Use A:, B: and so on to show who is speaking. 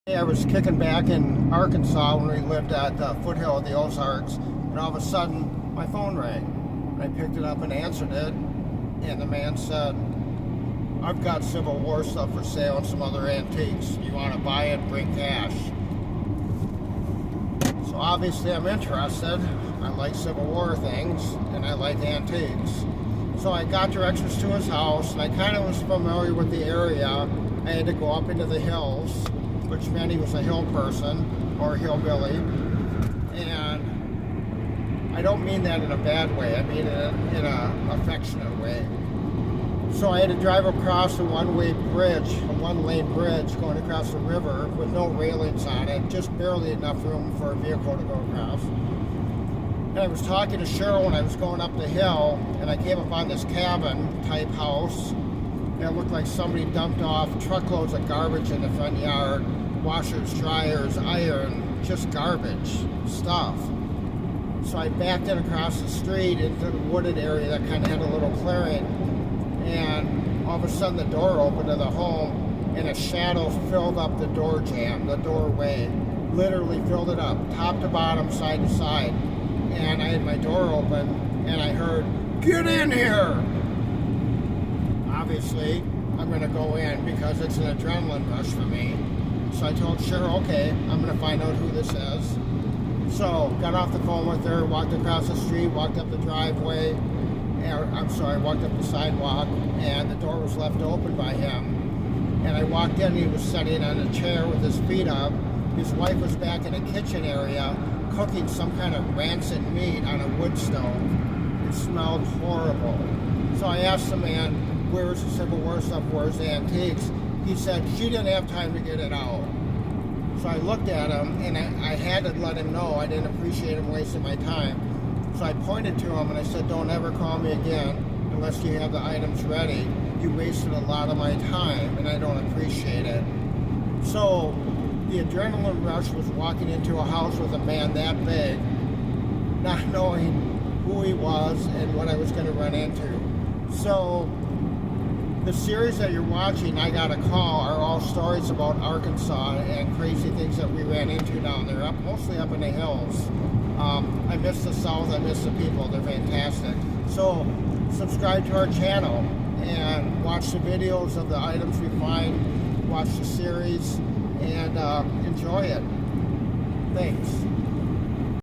A: I was kicking back in Arkansas when we lived at the foothill of the Ozarks, and all of a sudden my phone rang. I picked it up and answered it, and the man said, "I've got Civil War stuff for sale and some other antiques. You want to buy it? Bring cash." So obviously I'm interested. I like Civil War things, and I like antiques. So I got directions to his house, and I kind of was familiar with the area. I had to go up into the hills, which meant he was a hill person or a hillbilly. And I don't mean that in a bad way, I mean it in an affectionate way. So I had to drive across a one-way bridge, a one-lane bridge going across the river with no railings on it, just barely enough room for a vehicle to go across. And I was talking to Cheryl when I was going up the hill, and I came upon this cabin-type house. And it looked like somebody dumped off truckloads of garbage in the front yard, washers, dryers, iron, just garbage stuff. So I backed in across the street into the wooded area that kind of had a little clearing, and all of a sudden the door opened to the home, and a shadow filled up the door jamb, the doorway, literally filled it up, top to bottom, side to side. And I had my door open, and I heard, "Get in here!" Obviously, I'm going to go in because it's an adrenaline rush for me. So I told Cheryl, okay, I'm going to find out who this is. So got off the phone with her, walked across the street, walked up the driveway, walked up the sidewalk, and the door was left open by him. And I walked in, he was sitting on a chair with his feet up. His wife was back in the kitchen area cooking some kind of rancid meat on a wood stove. It smelled horrible. So I asked the man, "Where's the Civil War stuff? Where's the antiques?" He said she didn't have time to get it out. So I looked at him, and I had to let him know I didn't appreciate him wasting my time. So I pointed to him and I said, "Don't ever call me again unless you have the items ready. You wasted a lot of my time, and I don't appreciate it." So the adrenaline rush was walking into a house with a man that big, not knowing who he was and what I was going to run into. So the series that you're watching, I Got a Call, are all stories about Arkansas and crazy things that we ran into down there, mostly up in the hills. I miss the South, I miss the people, they're fantastic. So subscribe to our channel and watch the videos of the items we find, watch the series, and enjoy it. Thanks.